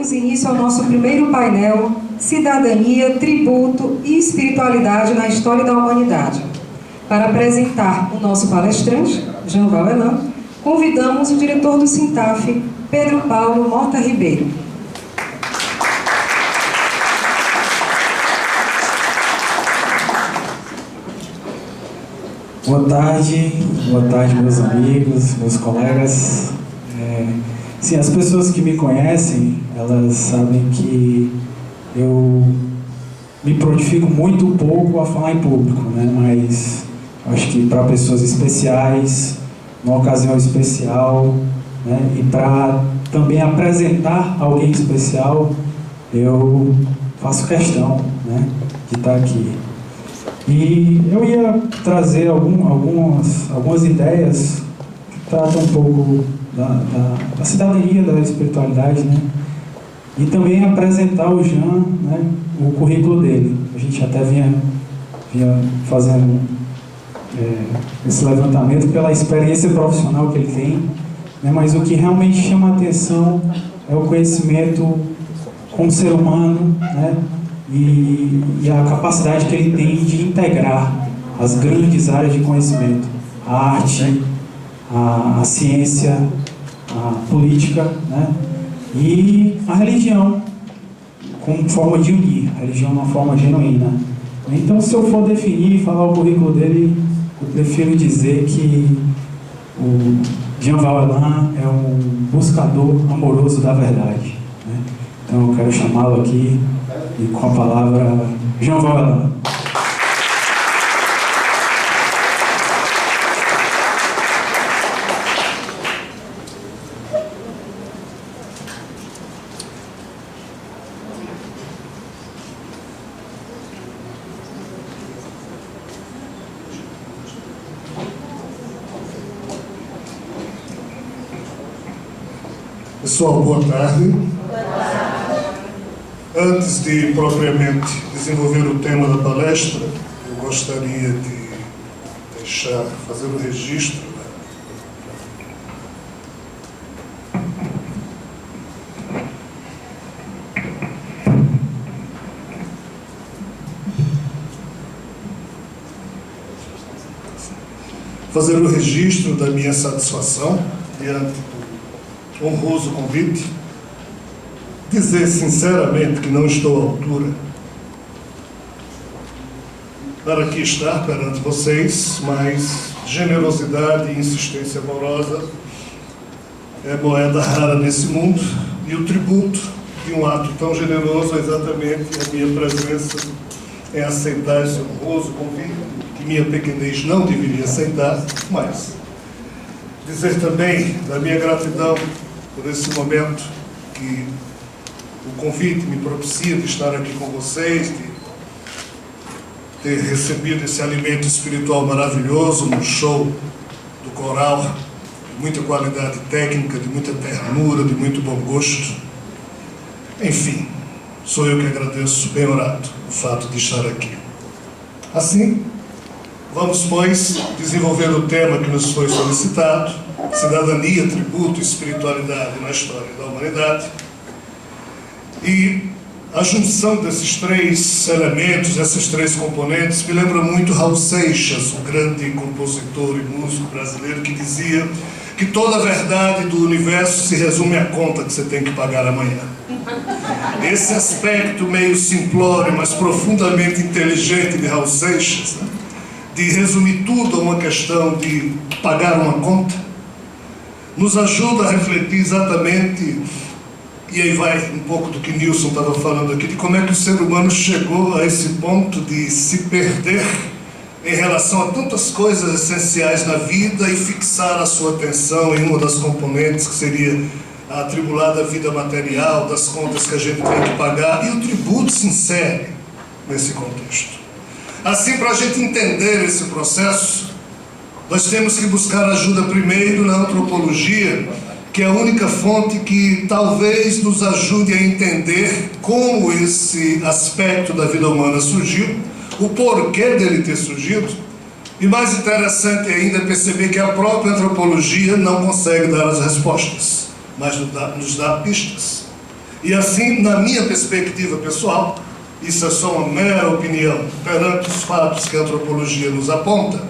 daremos início ao nosso primeiro painel, Cidadania, Tributo e Espiritualidade na História da Humanidade. Para apresentar o nosso palestrante, Jean-Val Elan, convidamos o diretor do SINTAF, Pedro Paulo Mota Ribeiro. Boa tarde, meus amigos, meus colegas. Sim, as pessoas que me conhecem, elas sabem que eu me prontifico muito pouco a falar em público, né? Mas acho que para pessoas especiais, numa ocasião especial, né? E para também apresentar alguém especial, eu faço questão, né, de estar aqui. E eu ia trazer algumas ideias que tratam um pouco da cidadania, da espiritualidade, né? E também apresentar o Jean, né, o currículo dele. A gente até vinha fazendo esse levantamento pela experiência profissional que ele tem, né? Mas o que realmente chama a atenção é o conhecimento como ser humano, né? E a capacidade que ele tem de integrar as grandes áreas de conhecimento, a arte, a ciência, a política, né? E a religião, como forma de unir, a religião é uma forma genuína. Então, se eu for definir e falar o currículo dele, eu prefiro dizer que o Jean-Val Elan é um buscador amoroso da verdade, né? Então, eu quero chamá-lo aqui e com a palavra, Jean-Val Elan. Pessoal, boa tarde. Antes de propriamente desenvolver o tema da palestra, eu gostaria de fazer o registro da minha satisfação diante do honroso convite, dizer sinceramente que não estou à altura para aqui estar perante vocês, mas generosidade e insistência amorosa é moeda rara nesse mundo, e o tributo de um ato tão generoso é exatamente a minha presença em aceitar esse honroso convite, que minha pequenez não deveria aceitar, mas dizer também da minha gratidão por esse momento que o convite me propicia de estar aqui com vocês, de ter recebido esse alimento espiritual maravilhoso no show do coral, de muita qualidade técnica, de muita ternura, de muito bom gosto. Enfim, sou eu que agradeço, bem-orado, o fato de estar aqui. Assim, vamos, pois, desenvolver o tema que nos foi solicitado: cidadania, tributo e espiritualidade na história da humanidade. E a junção desses três elementos, essas três componentes, me lembra muito Raul Seixas, o grande compositor e músico brasileiro, que dizia que toda a verdade do universo se resume à conta que você tem que pagar amanhã. Esse aspecto meio simplório, mas profundamente inteligente de Raul Seixas, né, de resumir tudo a uma questão de pagar uma conta, nos ajuda a refletir exatamente. E aí vai um pouco do que Nilson estava falando aqui, de como é que o ser humano chegou a esse ponto de se perder em relação a tantas coisas essenciais na vida e fixar a sua atenção em uma das componentes, que seria a atribulada vida material, das contas que a gente tem que pagar, e o tributo se insere nesse contexto. Assim, para a gente entender esse processo, nós temos que buscar ajuda primeiro na antropologia, que é a única fonte que talvez nos ajude a entender como esse aspecto da vida humana surgiu, o porquê dele ter surgido, e mais interessante ainda é perceber que a própria antropologia não consegue dar as respostas, mas nos dá pistas. E assim, na minha perspectiva pessoal, isso é só uma mera opinião perante os fatos que a antropologia nos aponta,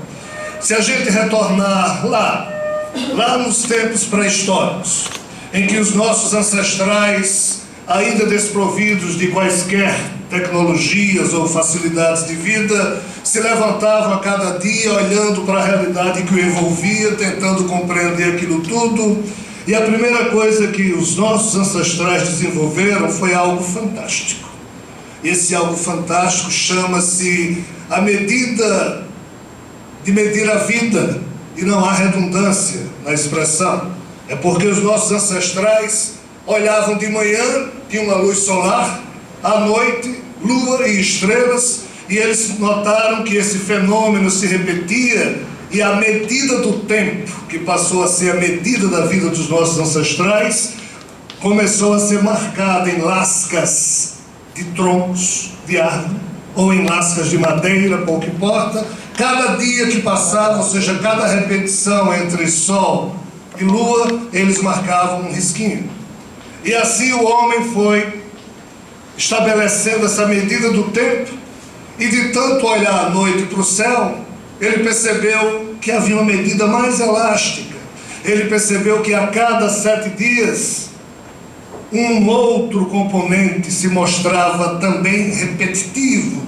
se a gente retornar lá nos tempos pré-históricos, em que os nossos ancestrais, ainda desprovidos de quaisquer tecnologias ou facilidades de vida, se levantavam a cada dia olhando para a realidade que o envolvia, tentando compreender aquilo tudo, e a primeira coisa que os nossos ancestrais desenvolveram foi algo fantástico. Esse algo fantástico chama-se a medida de medir a vida, e não há redundância na expressão. É porque os nossos ancestrais olhavam de manhã, tinha uma luz solar, à noite, lua e estrelas, e eles notaram que esse fenômeno se repetia, e a medida do tempo, que passou a ser a medida da vida dos nossos ancestrais, começou a ser marcada em lascas de troncos de árvore, ou em lascas de madeira, pouco importa. Cada dia que passava, ou seja, cada repetição entre sol e lua, eles marcavam um risquinho. E assim o homem foi estabelecendo essa medida do tempo, e de tanto olhar à noite para o céu, ele percebeu que havia uma medida mais elástica. Ele percebeu que a cada 7 dias, um outro componente se mostrava também repetitivo,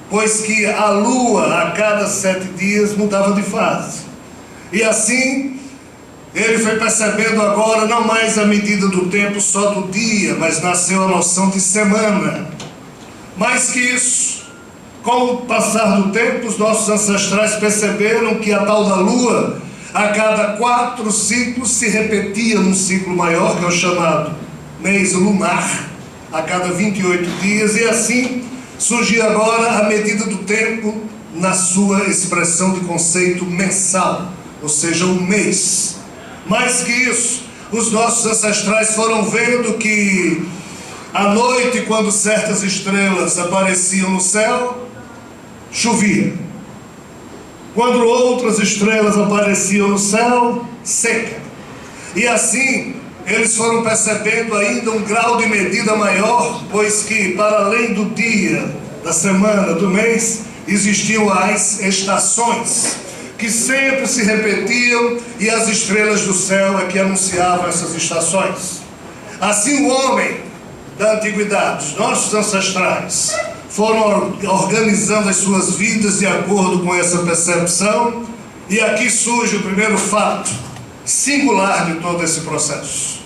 pois que a lua a cada 7 dias mudava de fase. E assim, ele foi percebendo agora não mais a medida do tempo só do dia, mas nasceu a noção de semana. Mais que isso, com o passar do tempo, os nossos ancestrais perceberam que a tal da lua, a cada 4 ciclos, se repetia num ciclo maior, que é o chamado mês lunar, a cada 28 dias, e assim surgia agora a medida do tempo na sua expressão de conceito mensal, ou seja, um mês. Mais que isso, os nossos ancestrais foram vendo que à noite, quando certas estrelas apareciam no céu, chovia. Quando outras estrelas apareciam no céu, seca. E assim, eles foram percebendo ainda um grau de medida maior, pois que, para além do dia, da semana, do mês, existiam as estações, que sempre se repetiam, e as estrelas do céu é que anunciavam essas estações. Assim o homem da antiguidade, os nossos ancestrais, foram organizando as suas vidas de acordo com essa percepção, e aqui surge o primeiro fato singular de todo esse processo.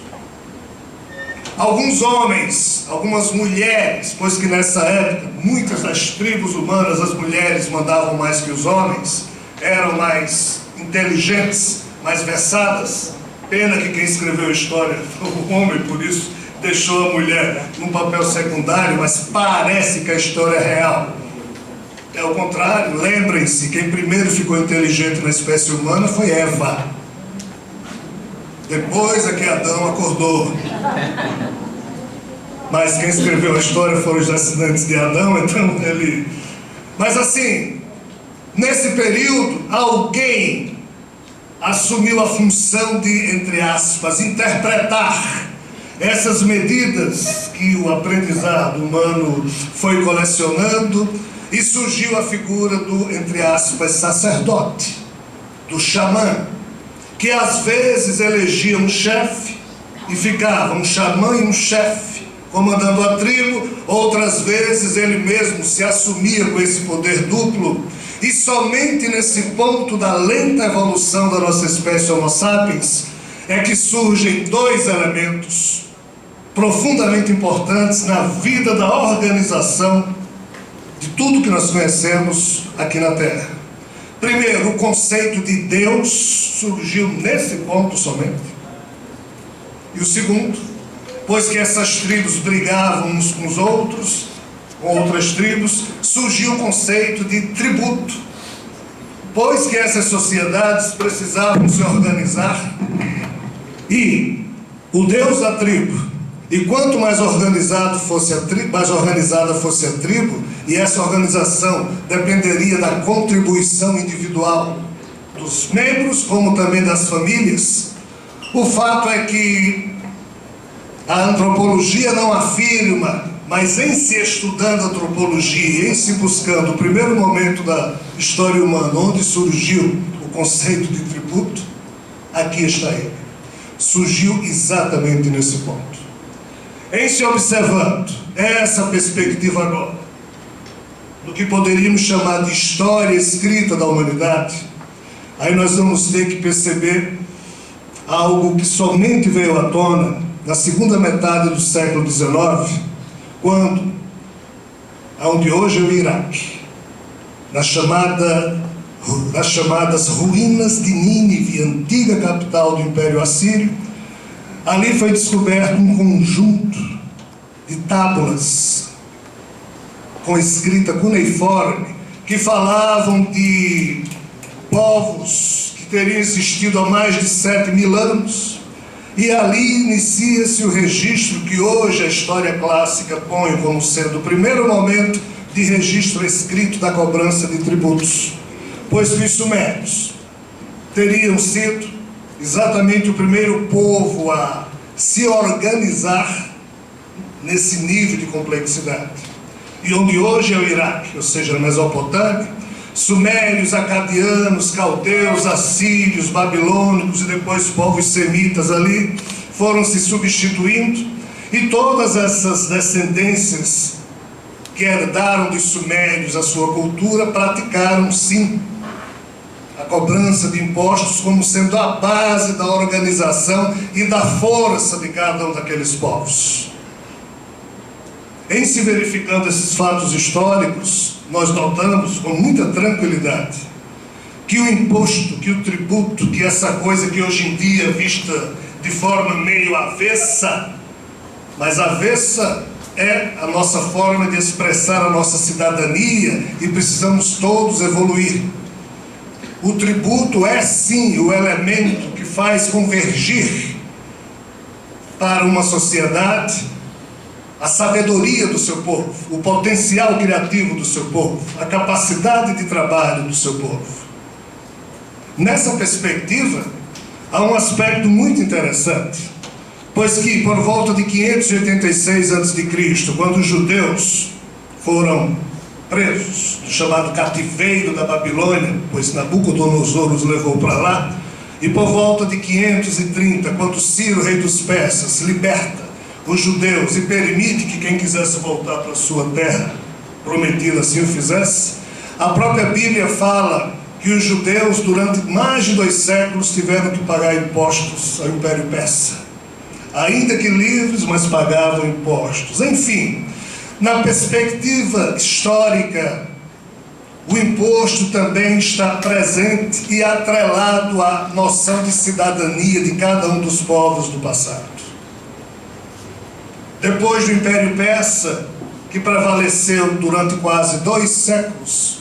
Alguns homens, algumas mulheres, pois que nessa época, muitas das tribos humanas, as mulheres mandavam mais que os homens, eram mais inteligentes, mais versadas. Pena que quem escreveu a história foi o homem, por isso deixou a mulher num papel secundário, mas parece que a história é real. É o contrário, lembrem-se, quem primeiro ficou inteligente na espécie humana foi Eva. Depois é que Adão acordou. Mas quem escreveu a história foram os descendentes de Adão, então ele... Mas assim, nesse período, alguém assumiu a função de, entre aspas, interpretar essas medidas que o aprendizado humano foi colecionando, e surgiu a figura do, entre aspas, sacerdote, do xamã, que às vezes elegia um chefe e ficava um xamã e um chefe comandando a tribo, outras vezes ele mesmo se assumia com esse poder duplo, e somente nesse ponto da lenta evolução da nossa espécie Homo sapiens é que surgem 2 elementos profundamente importantes na vida da organização de tudo que nós conhecemos aqui na Terra. Primeiro, o conceito de Deus surgiu nesse ponto somente. E o segundo, pois que essas tribos brigavam uns com os outros, com outras tribos, surgiu o conceito de tributo, pois que essas sociedades precisavam se organizar, e o Deus da tribo, e quanto mais organizada fosse a tribo, e essa organização dependeria da contribuição individual dos membros, como também das famílias, o fato é que A antropologia não afirma, mas em se estudando a antropologia, em se buscando o primeiro momento da história humana, onde surgiu o conceito de tributo, aqui está ele. Surgiu exatamente nesse ponto. Em se observando essa perspectiva agora, do que poderíamos chamar de história escrita da humanidade, aí nós vamos ter que perceber algo que somente veio à tona na segunda metade do século XIX, quando, onde hoje é o Iraque, nas chamadas ruínas de Nínive, antiga capital do Império Assírio, ali foi descoberto um conjunto de tábuas com escrita cuneiforme que falavam de povos que teriam existido há mais de 7.000 anos, e ali inicia-se o registro que hoje a história clássica põe como sendo o primeiro momento de registro escrito da cobrança de tributos, pois que os sumérios teriam sido exatamente o primeiro povo a se organizar nesse nível de complexidade. E onde hoje é o Iraque, ou seja, a Mesopotâmia, sumérios, acadianos, caldeus, assírios, babilônicos e depois povos semitas ali foram se substituindo, e todas essas descendências que herdaram dos sumérios a sua cultura praticaram sim a cobrança de impostos como sendo a base da organização e da força de cada um daqueles povos. Em se verificando esses fatos históricos, nós notamos com muita tranquilidade que o imposto, que o tributo, que essa coisa que hoje em dia é vista de forma meio avessa, mas avessa é a nossa forma de expressar a nossa cidadania, e precisamos todos evoluir. O tributo é sim o elemento que faz convergir para uma sociedade a sabedoria do seu povo, o potencial criativo do seu povo, a capacidade de trabalho do seu povo. Nessa perspectiva, há um aspecto muito interessante, pois que por volta de 586 a.C., quando os judeus foram presos do chamado cativeiro da Babilônia, pois Nabucodonosor os levou para lá, e por volta de 530, quando Ciro, rei dos persas, liberta os judeus e permite que quem quisesse voltar para a sua terra prometida assim o fizesse, a própria Bíblia fala que os judeus durante mais de 2 séculos tiveram que pagar impostos ao Império Persa, ainda que livres, mas pagavam impostos. Enfim, na perspectiva histórica, o imposto também está presente e atrelado à noção de cidadania de cada um dos povos do passado. Depois do Império Persa, que prevaleceu durante quase 2 séculos,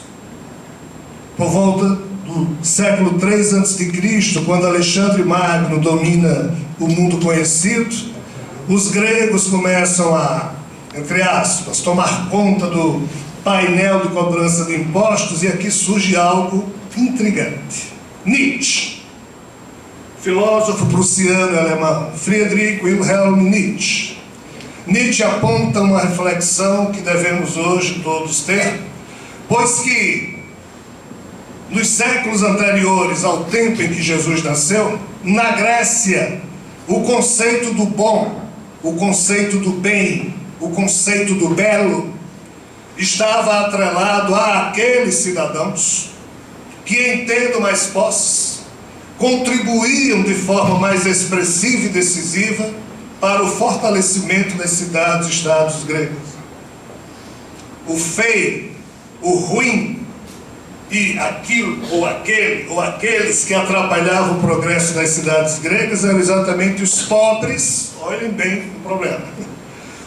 por volta do século 3 a.C., quando Alexandre Magno domina o mundo conhecido, os gregos começam a, entre aspas, tomar conta do painel de cobrança de impostos, e aqui surge algo intrigante. Nietzsche, filósofo prussiano e alemão, Friedrich Wilhelm Nietzsche. Nietzsche aponta uma reflexão que devemos hoje todos ter, pois que nos séculos anteriores ao tempo em que Jesus nasceu, na Grécia, o conceito do bom, o conceito do bem, o conceito do belo, estava atrelado àqueles cidadãos que, em tendo mais posse, contribuíam de forma mais expressiva e decisiva para o fortalecimento das cidades e estados gregos. O feio, o ruim, e aquilo, ou aquele, ou aqueles que atrapalhavam o progresso das cidades gregas eram exatamente os pobres. Olhem bem o problema.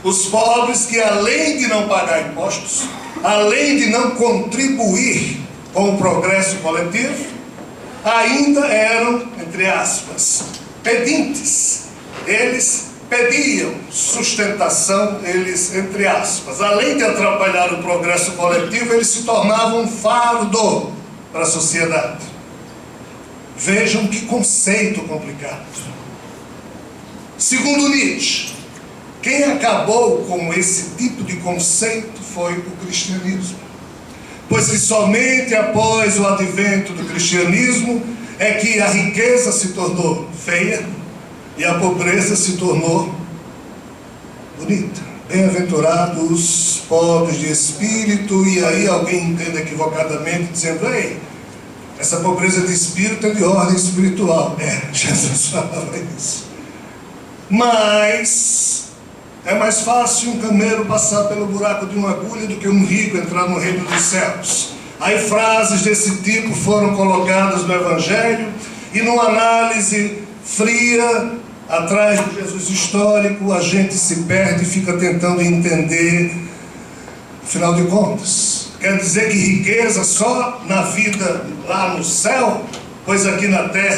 Os pobres que, além de não pagar impostos, além de não contribuir com o progresso coletivo, ainda eram, entre aspas, pedintes. Eles pediam sustentação, eles, entre aspas, além de atrapalhar o progresso coletivo, eles se tornavam um fardo para a sociedade. Vejam que conceito complicado. Segundo Nietzsche, Quem acabou com esse tipo de conceito foi o cristianismo. Pois que somente após o advento do cristianismo é que a riqueza se tornou feia e a pobreza se tornou bonita. Bem-aventurados os pobres de espírito, e aí alguém entende equivocadamente, dizendo: ei, essa pobreza de espírito é de ordem espiritual. Jesus falava isso. Mas é mais fácil um camelo passar pelo buraco de uma agulha do que um rico entrar no reino dos céus. Aí frases desse tipo foram colocadas no Evangelho, e numa análise fria, atrás do Jesus histórico, a gente se perde e fica tentando entender. Afinal de contas, quer dizer que riqueza só na vida lá no céu? Pois aqui na terra